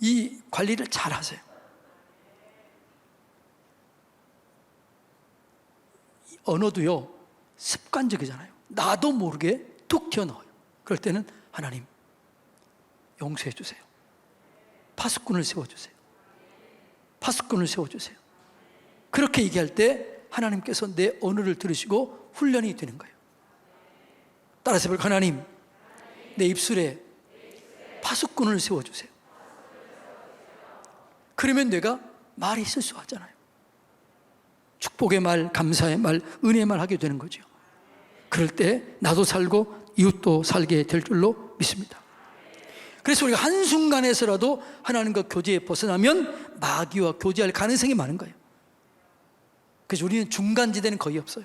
이 관리를 잘 하세요. 언어도요, 습관적이잖아요. 나도 모르게 툭 튀어나와요. 그럴 때는 하나님, 용서해 주세요. 파수꾼을 세워주세요. 파수꾼을 세워주세요. 그렇게 얘기할 때 하나님께서 내 언어를 들으시고 훈련이 되는 거예요. 따라서 해볼까요? 하나님, 내 입술에 파수꾼을 세워주세요. 그러면 내가 말이 실수하잖아요. 축복의 말, 감사의 말, 은혜의 말 하게 되는 거죠. 그럴 때 나도 살고 이웃도 살게 될 줄로 믿습니다. 그래서 우리가 한순간에서라도 하나님과 교제에 벗어나면 마귀와 교제할 가능성이 많은 거예요. 그래서 우리는 중간지대는 거의 없어요.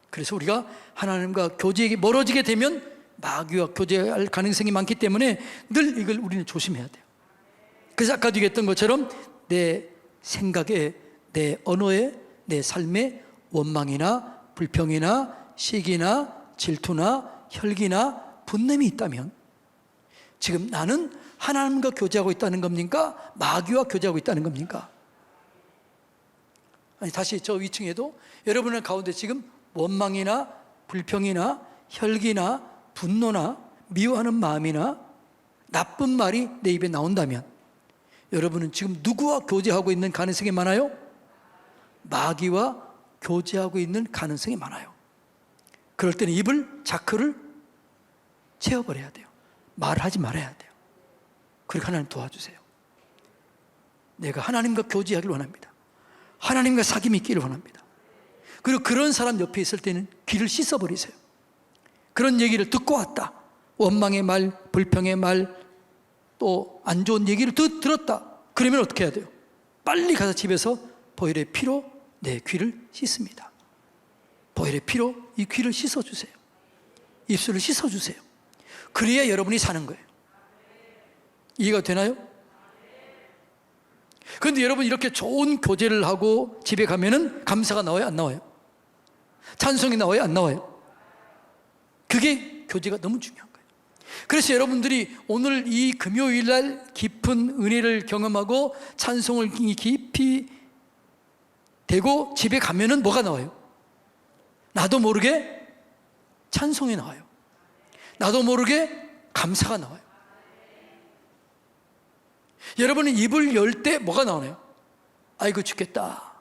그래서 우리가 하나님과 교제에 멀어지게 되면 마귀와 교제할 가능성이 많기 때문에 늘 이걸 우리는 조심해야 돼요. 그래서 아까도 얘기했던 것처럼 내 생각에, 내 언어에, 내 삶에 원망이나 불평이나 시기나 질투나 혈기나 분냄이 있다면 지금 나는 하나님과 교제하고 있다는 겁니까? 마귀와 교제하고 있다는 겁니까? 아니, 다시 저 위층에도 여러분의 가운데 지금 원망이나 불평이나 혈기나 분노나 미워하는 마음이나 나쁜 말이 내 입에 나온다면 여러분은 지금 누구와 교제하고 있는 가능성이 많아요? 마귀와 교제하고 있는 가능성이 많아요. 그럴 때는 입을, 자크를 채워버려야 돼요. 말을 하지 말아야 돼요. 그리고 하나님 도와주세요. 내가 하나님과 교제하기를 원합니다. 하나님과 사귐이 있기를 원합니다. 그리고 그런 사람 옆에 있을 때는 귀를 씻어버리세요. 그런 얘기를 듣고 왔다. 원망의 말, 불평의 말, 또 안 좋은 얘기를 들었다. 그러면 어떻게 해야 돼요? 빨리 가서 집에서 보혈의 피로 내 귀를 씻습니다. 보혈의 피로 이 귀를 씻어주세요. 입술을 씻어주세요. 그래야 여러분이 사는 거예요. 이해가 되나요? 그런데 여러분 이렇게 좋은 교제를 하고 집에 가면은 감사가 나와요? 안 나와요? 찬송이 나와요? 안 나와요? 그게 교제가 너무 중요한 거예요. 그래서 여러분들이 오늘 이 금요일날 깊은 은혜를 경험하고 찬송을 깊이 되고 집에 가면은 뭐가 나와요? 나도 모르게 찬송이 나와요. 나도 모르게 감사가 나와요. 여러분은 입을 열 때 뭐가 나오나요? 아이고 죽겠다.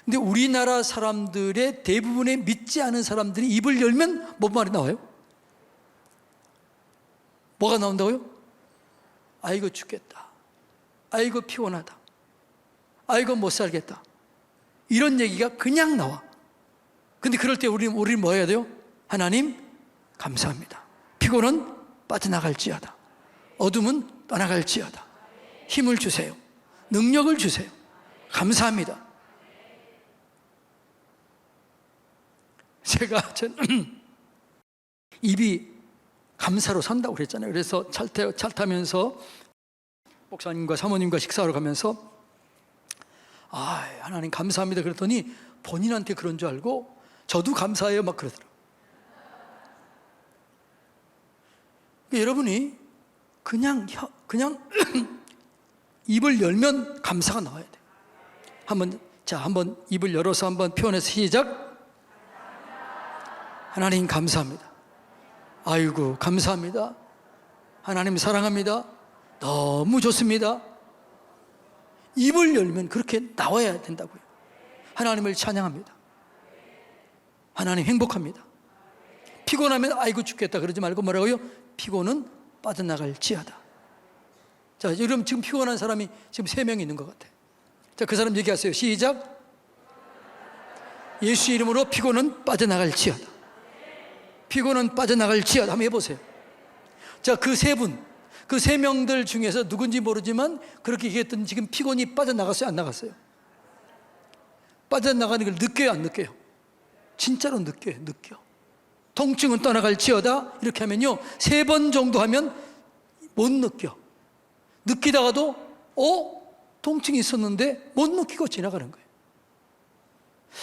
근데 우리나라 사람들의 대부분의 믿지 않은 사람들이 입을 열면 뭔 말이 나와요? 뭐가 나온다고요? 아이고 죽겠다. 아이고 피곤하다. 아이고 못 살겠다. 이런 얘기가 그냥 나와. 근데 그럴 때 우리는 뭐 해야 돼요? 하나님 감사합니다. 피곤은 빠져나갈지어다. 어둠은 떠나갈지어다. 힘을 주세요. 능력을 주세요. 감사합니다. 저는 입이 감사로 산다고 그랬잖아요. 그래서 차 타면서 목사님과 사모님과 식사하러 가면서 하나님 감사합니다 그랬더니 본인한테 그런 줄 알고 저도 감사해요 막 그러더라고요. 여러분이 그냥 입을 열면 감사가 나와야 돼요. 한번 입을 열어서 한번 표현해서 시작. 하나님 감사합니다. 아이고 감사합니다. 하나님 사랑합니다. 너무 좋습니다. 입을 열면 그렇게 나와야 된다고요. 하나님을 찬양합니다. 하나님 행복합니다. 피곤하면 아이고 죽겠다 그러지 말고 뭐라고요? 피곤은 빠져나갈지어다. 자, 여러분 지금 피곤한 사람이 지금 3명 있는 것 같아요. 자, 그 사람 얘기하세요. 시작. 예수 이름으로 피곤은 빠져나갈지어다. 피곤은 빠져나갈지어다. 한번 해보세요. 자, 그 3분, 그 3명들 중에서 누군지 모르지만 그렇게 얘기했던 지금 피곤이 빠져나갔어요? 안 나갔어요? 빠져나가는 걸 느껴요? 안 느껴요? 진짜로 느껴요. 통증은 떠나갈지어다. 이렇게 하면요 3번 정도 하면 못 느껴. 느끼다가도 통증이 있었는데 못 느끼고 지나가는 거예요.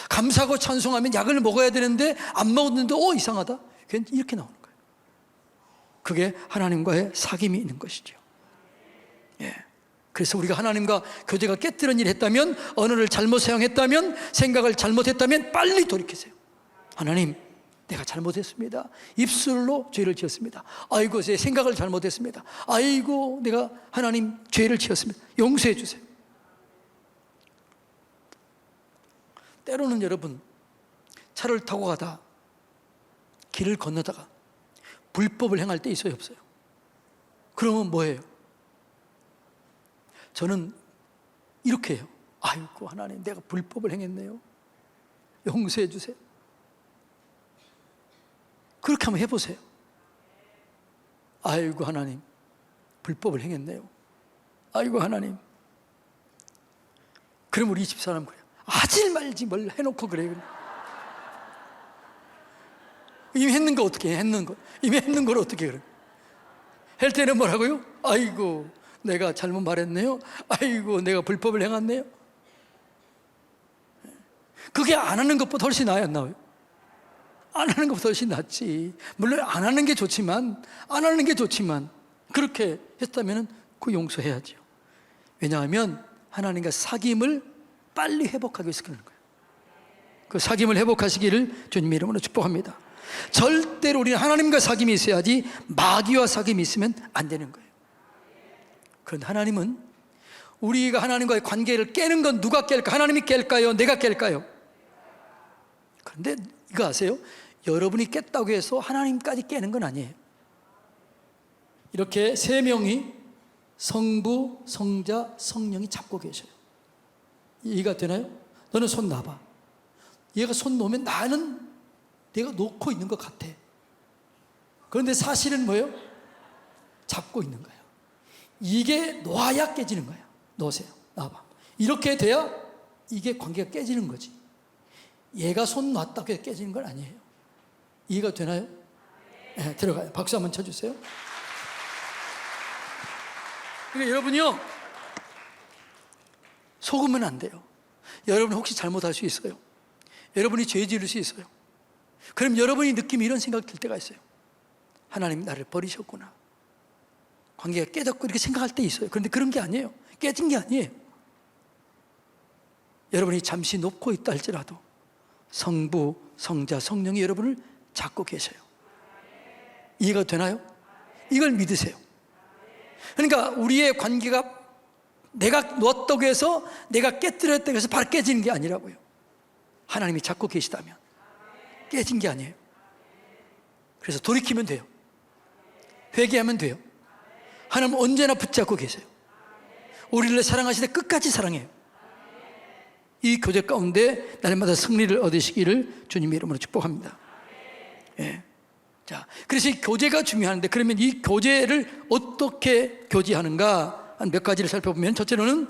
감사하고 찬송하면 약을 먹어야 되는데 안 먹었는데 이상하다. 이렇게 나오는 거예요. 그게 하나님과의 사귐이 있는 것이죠. 예. 그래서 우리가 하나님과 교제가 깨뜨린 일을 했다면, 언어를 잘못 사용했다면, 생각을 잘못했다면 빨리 돌이키세요. 하나님, 내가 잘못했습니다. 입술로 죄를 지었습니다. 아이고, 제 생각을 잘못했습니다. 아이고, 내가 하나님 죄를 지었습니다. 용서해 주세요. 때로는 여러분, 차를 타고 가다 길을 건너다가 불법을 행할 때 있어요, 없어요? 그러면 뭐예요? 저는 이렇게 해요. 아이고 하나님, 내가 불법을 행했네요. 용서해 주세요. 그렇게 한번 해보세요. 아이고 하나님, 불법을 행했네요. 아이고 하나님. 그럼 우리 집사람 그래요. 하지 말지 뭘 해놓고 그래요. 이미 했는 거 어떻게 해? 이미 했는 걸 어떻게 그래? 할 때는 뭐라고요? 아이고 내가 잘못 말했네요. 아이고 내가 불법을 행했네요. 그게 안 하는 것보다 훨씬 나아요, 안 나와요? 안 하는 것보다 훨씬 낫지. 물론 안 하는 게 좋지만 그렇게 했다면 그 용서해야죠. 왜냐하면 하나님과 사귐을 빨리 회복하기 위해서 그러는 거예요. 그 사귐을 회복하시기를 주님 이름으로 축복합니다. 절대로 우리는 하나님과 사귐이 있어야지 마귀와 사귐이 있으면 안 되는 거예요. 그런데 하나님은 우리가 하나님과의 관계를 깨는 건 누가 깰까? 하나님이 깰까요? 내가 깰까요? 그런데 이거 아세요? 여러분이 깼다고 해서 하나님까지 깨는 건 아니에요. 이렇게 세 명이 성부, 성자, 성령이 잡고 계셔요. 이해가 되나요? 너는 손 놔봐. 얘가 손 놓으면 나는 내가 놓고 있는 것 같아. 그런데 사실은 뭐예요? 잡고 있는 거예요. 이게 놓아야 깨지는 거예요. 놓으세요. 놔봐. 이렇게 돼야 이게 관계가 깨지는 거지. 얘가 손 놨다고 해서 깨지는 건 아니에요. 이해가 되나요? 네, 들어가요. 박수 한번 쳐주세요. 그러니까 여러분이요, 속으면 안 돼요. 여러분 혹시 잘못할 수 있어요. 여러분이 죄 지을 수 있어요. 그럼 여러분이 느끼면 이런 생각 들 때가 있어요. 하나님 나를 버리셨구나. 관계가 깨졌고 이렇게 생각할 때 있어요. 그런데 그런 게 아니에요. 깨진 게 아니에요. 여러분이 잠시 놓고 있다 할지라도 성부, 성자, 성령이 여러분을 잡고 계셔요. 이해가 되나요? 이걸 믿으세요. 그러니까 우리의 관계가 내가 놓았다고 해서 내가 깨뜨렸다고 해서 바로 깨지는 게 아니라고요. 하나님이 잡고 계시다면 깨진 게 아니에요. 그래서 돌이키면 돼요. 회개하면 돼요. 하나님은 언제나 붙잡고 계세요. 우리를 사랑하시되 끝까지 사랑해요. 이 교제 가운데 날마다 승리를 얻으시기를 주님의 이름으로 축복합니다. 예. 자, 그래서 이 교제가 중요한데, 그러면 이 교제를 어떻게 교제하는가 한 몇 가지를 살펴보면, 첫째로는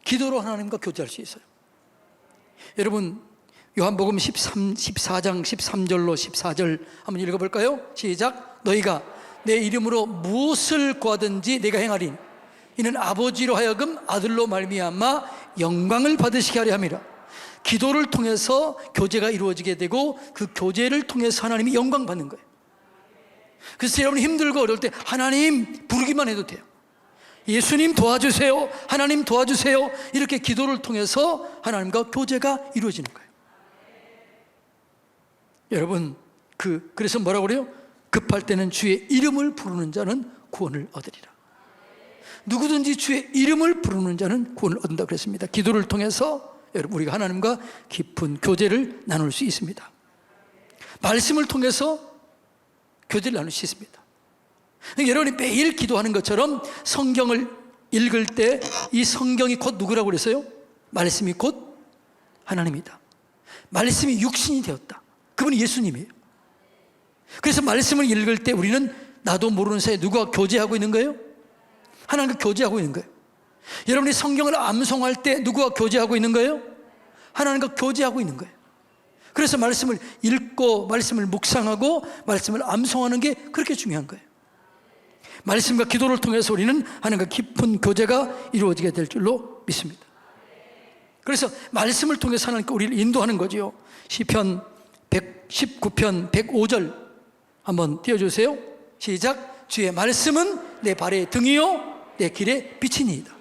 기도로 하나님과 교제할 수 있어요. 여러분 요한복음 14장 13절로 14절 한번 읽어볼까요? 시작. 너희가 내 이름으로 무엇을 구하든지 내가 행하리니 이는 아버지로 하여금 아들로 말미암아 영광을 받으시게 하려 함이라. 기도를 통해서 교제가 이루어지게 되고 그 교제를 통해서 하나님이 영광 받는 거예요. 그래서 여러분 힘들고 어려울 때 하나님 부르기만 해도 돼요. 예수님 도와주세요, 하나님 도와주세요, 이렇게 기도를 통해서 하나님과 교제가 이루어지는 거예요. 여러분 그래서 뭐라고 그래요? 급할 때는 주의 이름을 부르는 자는 구원을 얻으리라. 누구든지 주의 이름을 부르는 자는 구원을 얻는다고 그랬습니다. 기도를 통해서 여러분 우리가 하나님과 깊은 교제를 나눌 수 있습니다. 말씀을 통해서 교제를 나눌 수 있습니다. 여러분이 매일 기도하는 것처럼 성경을 읽을 때 이 성경이 곧 누구라고 그랬어요? 말씀이 곧 하나님이다. 말씀이 육신이 되었다. 그분이 예수님이에요. 그래서 말씀을 읽을 때 우리는 나도 모르는 사이에 누구와 교제하고 있는 거예요? 하나님과 교제하고 있는 거예요. 여러분이 성경을 암송할 때 누구와 교제하고 있는 거예요? 하나님과 교제하고 있는 거예요. 그래서 말씀을 읽고 말씀을 묵상하고 말씀을 암송하는 게 그렇게 중요한 거예요. 말씀과 기도를 통해서 우리는 하나님과 깊은 교제가 이루어지게 될 줄로 믿습니다. 그래서 말씀을 통해서 하나님께 우리를 인도하는 거죠. 시편 119편 105절 한번 띄워주세요. 시작. 주의 말씀은 내 발의 등이요 내 길의 빛이니이다.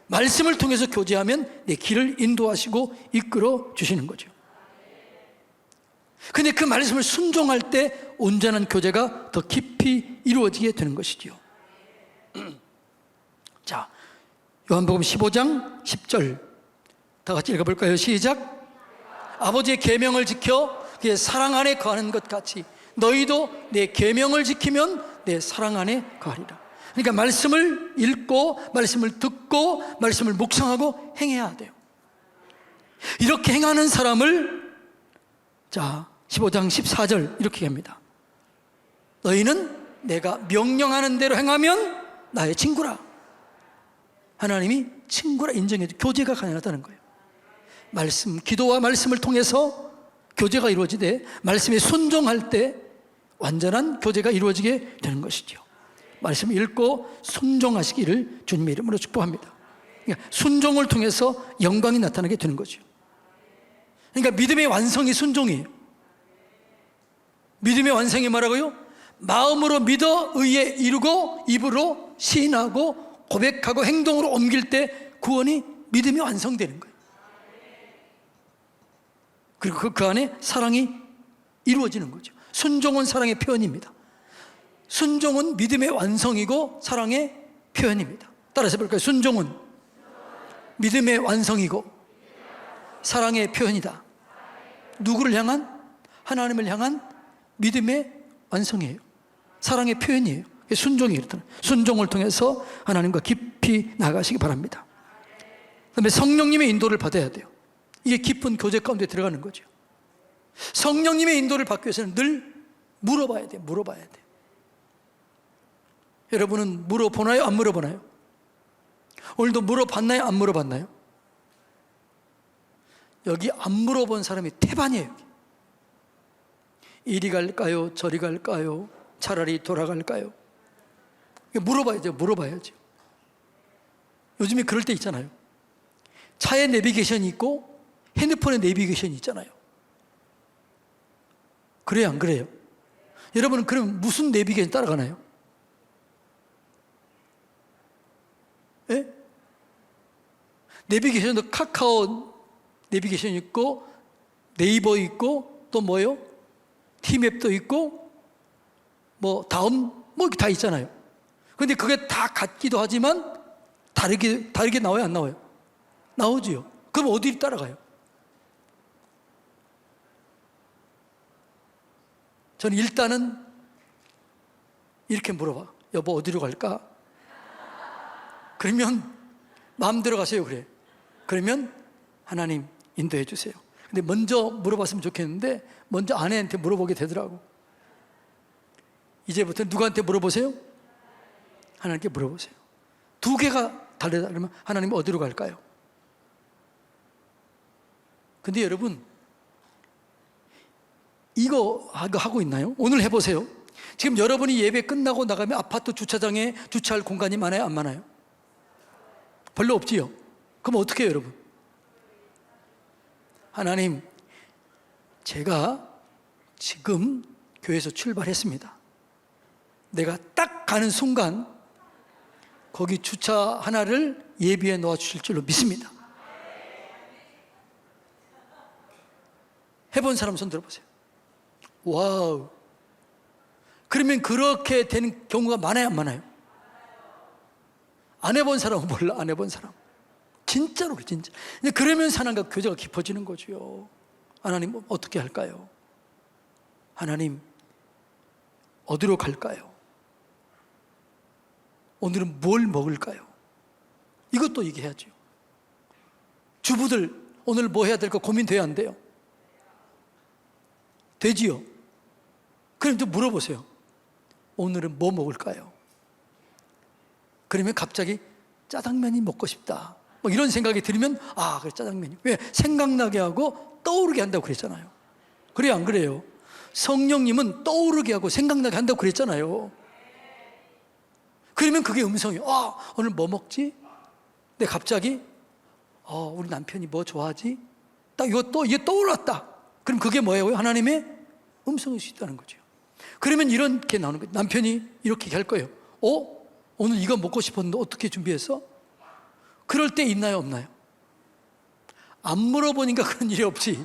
말씀을 통해서 교제하면 내 길을 인도하시고 이끌어 주시는 거죠. 근데 그 말씀을 순종할 때 온전한 교제가 더 깊이 이루어지게 되는 것이죠. 자, 요한복음 15장 10절 다 같이 읽어볼까요? 시작. 아버지의 계명을 지켜 그의 사랑 안에 거하는 것 같이 너희도 내 계명을 지키면 내 사랑 안에 거하리라. 그러니까 말씀을 읽고 말씀을 듣고 말씀을 묵상하고 행해야 돼요. 이렇게 행하는 사람을 자 15장 14절 이렇게 합니다. 너희는 내가 명령하는 대로 행하면 나의 친구라. 하나님이 친구라 인정해도 교제가 가능하다는 거예요. 말씀, 기도와 말씀을 통해서 교제가 이루어지되 말씀에 순종할 때 완전한 교제가 이루어지게 되는 것이죠. 말씀 읽고 순종하시기를 주님의 이름으로 축복합니다. 그러니까 순종을 통해서 영광이 나타나게 되는 거죠. 그러니까 믿음의 완성이 순종이에요. 믿음의 완성이 뭐라고요? 마음으로 믿어 의에 이루고 입으로 시인하고 고백하고 행동으로 옮길 때 구원이 믿음이 완성되는 거예요. 그리고 그 안에 사랑이 이루어지는 거죠. 순종은 사랑의 표현입니다. 순종은 믿음의 완성이고 사랑의 표현입니다. 따라서 볼까요? 순종은 믿음의 완성이고 사랑의 표현이다. 누구를 향한? 하나님을 향한 믿음의 완성이에요. 사랑의 표현이에요. 순종이 그렇다는, 순종을 통해서 하나님과 깊이 나가시기 바랍니다. 그다음에 성령님의 인도를 받아야 돼요. 이게 깊은 교제 가운데 들어가는 거죠. 성령님의 인도를 받기 위해서는 늘 물어봐야 돼요. 물어봐야 돼요. 여러분은 물어보나요? 안 물어보나요? 오늘도 물어봤나요? 안 물어봤나요? 여기 안 물어본 사람이 태반이에요. 여기. 이리 갈까요? 저리 갈까요? 차라리 돌아갈까요? 물어봐야죠. 물어봐야죠. 요즘에 그럴 때 있잖아요. 차에 내비게이션이 있고 핸드폰에 내비게이션이 있잖아요. 그래요? 안 그래요? 여러분은 그럼 무슨 내비게이션 따라가나요? 예? 내비게이션도 카카오 내비게이션 있고 네이버 있고 또 뭐요? 티맵도 있고 뭐 다음 뭐 다 있잖아요. 그런데 그게 다 같기도 하지만 다르게 나와요? 안 나와요? 나오지요. 그럼 어디를 따라가요? 저는 일단은 이렇게 물어봐. 여보 어디로 갈까? 그러면 마음대로 가세요. 그래. 그러면 하나님 인도해 주세요. 근데 먼저 물어봤으면 좋겠는데 먼저 아내한테 물어보게 되더라고. 이제부터 누구한테 물어보세요? 하나님께 물어보세요. 두 개가 다르다 그러면 하나님 어디로 갈까요? 근데 여러분 이거 하고 있나요? 오늘 해보세요. 지금 여러분이 예배 끝나고 나가면 아파트 주차장에 주차할 공간이 많아요? 안 많아요? 별로 없지요? 그럼 어떻게 해요, 여러분? 하나님, 제가 지금 교회에서 출발했습니다. 내가 딱 가는 순간 거기 주차 하나를 예비해 놓아 주실 줄로 믿습니다. 해본 사람 손 들어보세요. 와우. 그러면 그렇게 되는 경우가 많아요, 안 많아요? 안 해본 사람은 몰라. 안 해본 사람 진짜로 그래, 진짜. 그러면서 하나님과 교제가 깊어지는 거죠. 하나님 어떻게 할까요? 하나님 어디로 갈까요? 오늘은 뭘 먹을까요? 이것도 얘기해야죠. 주부들 오늘 뭐 해야 될까 고민돼야 안 돼요? 되지요? 그럼 또 물어보세요. 오늘은 뭐 먹을까요? 그러면 갑자기 짜장면이 먹고 싶다 뭐 이런 생각이 들면 아 그래 짜장면이 왜 생각나게 하고 떠오르게 한다고 그랬잖아요. 그래요 안 그래요? 성령님은 떠오르게 하고 생각나게 한다고 그랬잖아요. 그러면 그게 음성이에요. 아 오늘 뭐 먹지? 근데 갑자기 우리 남편이 뭐 좋아하지? 딱 이게 떠올랐다. 그럼 그게 뭐예요? 하나님의 음성일 수 있다는 거죠. 그러면 이렇게 나오는 거예요. 남편이 이렇게 할 거예요. 오늘 이거 먹고 싶었는데 어떻게 준비했어? 그럴 때 있나요 없나요? 안 물어보니까 그런 일이 없지.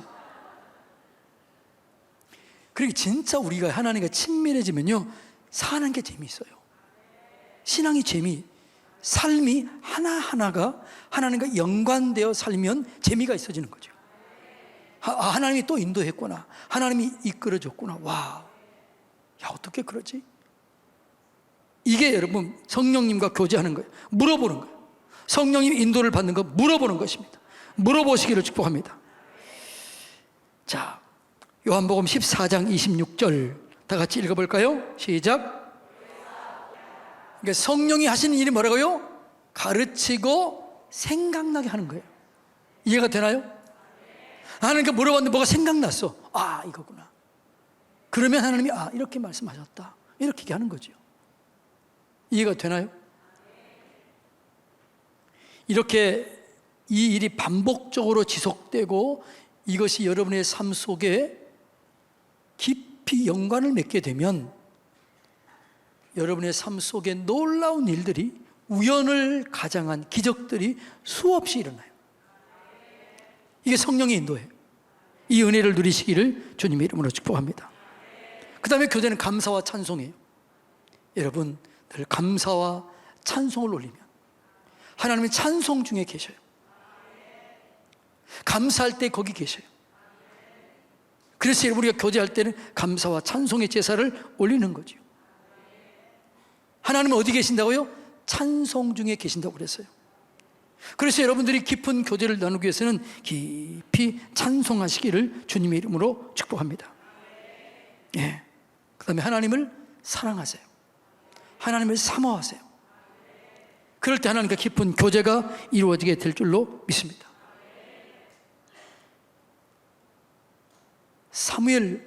그러니까 진짜 우리가 하나님과 친밀해지면요 사는 게 재미있어요. 신앙이 삶이 하나하나가 하나님과 연관되어 살면 재미가 있어지는 거죠. 하나님이 또 인도했구나. 하나님이 이끌어줬구나. 와, 야 어떻게 그러지? 이게 여러분 성령님과 교제하는 거예요. 물어보는 거예요. 성령님 인도를 받는 거 물어보는 것입니다. 물어보시기를 축복합니다. 자, 요한복음 14장 26절 다 같이 읽어볼까요? 시작. 그러니까 성령이 하시는 일이 뭐라고요? 가르치고 생각나게 하는 거예요. 이해가 되나요? 하나님께 물어봤는데 뭐가 생각났어. 아 이거구나. 그러면 하나님이 이렇게 말씀하셨다 이렇게 얘기하는 거죠. 이해가 되나요? 이렇게 이 일이 반복적으로 지속되고 이것이 여러분의 삶 속에 깊이 연관을 맺게 되면 여러분의 삶 속에 놀라운 일들이, 우연을 가장한 기적들이 수없이 일어나요. 이게 성령의 인도예요. 이 은혜를 누리시기를 주님의 이름으로 축복합니다. 그 다음에 교제는 감사와 찬송이에요. 여러분, 늘 감사와 찬송을 올리면 하나님은 찬송 중에 계셔요. 감사할 때 거기 계셔요. 그래서 여러분, 우리가 교제할 때는 감사와 찬송의 제사를 올리는 거죠. 하나님은 어디 계신다고요? 찬송 중에 계신다고 그랬어요. 그래서 여러분들이 깊은 교제를 나누기 위해서는 깊이 찬송하시기를 주님의 이름으로 축복합니다. 예. 그 다음에 하나님을 사랑하세요. 하나님을 사모하세요. 그럴 때 하나님과 깊은 교제가 이루어지게 될 줄로 믿습니다. 사무엘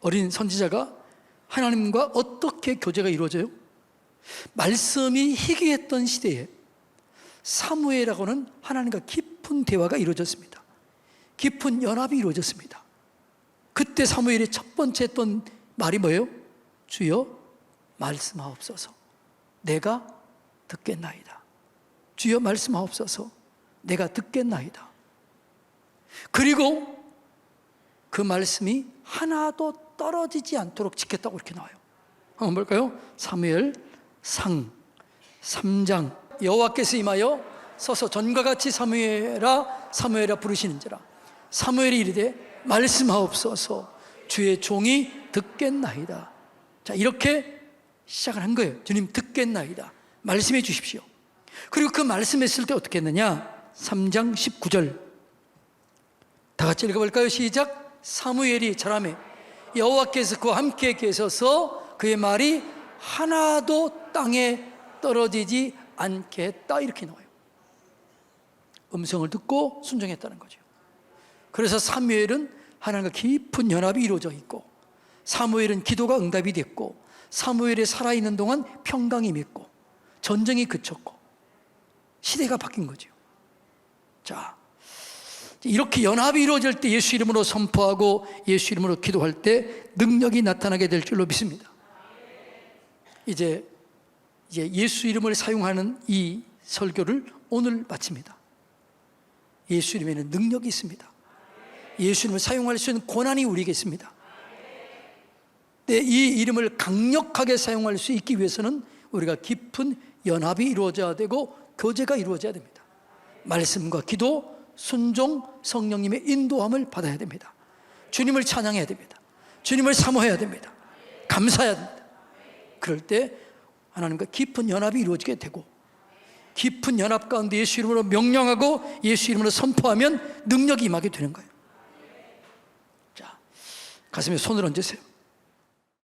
어린 선지자가 하나님과 어떻게 교제가 이루어져요? 말씀이 희귀했던 시대에 사무엘하고는 하나님과 깊은 대화가 이루어졌습니다. 깊은 연합이 이루어졌습니다. 그때 사무엘의 첫 번째 했던 말이 뭐예요? 주여 말씀하옵소서, 내가 듣겠나이다. 주여 말씀하옵소서, 내가 듣겠나이다. 그리고 그 말씀이 하나도 떨어지지 않도록 지켰다고 이렇게 나와요. 한번 볼까요? 사무엘 상 3장. 여호와께서 임하여 서서 전과 같이 사무엘아 사무엘아 부르시는지라. 사무엘이 이르되 말씀하옵소서, 주의 종이 듣겠나이다. 자, 이렇게 시작을 한 거예요. 주님 듣겠나이다, 말씀해 주십시오. 그리고 그 말씀했을 때 어떻게 했느냐? 3장 19절 다 같이 읽어볼까요? 시작. 사무엘이 자라매 여호와께서 그와 함께 계셔서 그의 말이 하나도 땅에 떨어지지 않게 했다, 이렇게 나와요. 음성을 듣고 순종했다는 거죠. 그래서 사무엘은 하나님과 깊은 연합이 이루어져 있고, 사무엘은 기도가 응답이 됐고, 사무엘이 살아있는 동안 평강이 맺고, 전쟁이 그쳤고, 시대가 바뀐 거죠. 자, 이렇게 연합이 이루어질 때 예수 이름으로 선포하고 예수 이름으로 기도할 때 능력이 나타나게 될 줄로 믿습니다. 이제 예수 이름을 사용하는 이 설교를 오늘 마칩니다. 예수 이름에는 능력이 있습니다. 예수 이름을 사용할 수 있는 권한이 우리에게 있습니다. 네, 이 이름을 강력하게 사용할 수 있기 위해서는 우리가 깊은 연합이 이루어져야 되고 교제가 이루어져야 됩니다. 말씀과 기도, 순종, 성령님의 인도함을 받아야 됩니다. 주님을 찬양해야 됩니다. 주님을 사모해야 됩니다. 감사해야 됩니다. 그럴 때 하나님과 깊은 연합이 이루어지게 되고, 깊은 연합 가운데 예수 이름으로 명령하고 예수 이름으로 선포하면 능력이 임하게 되는 거예요. 자, 가슴에 손을 얹으세요.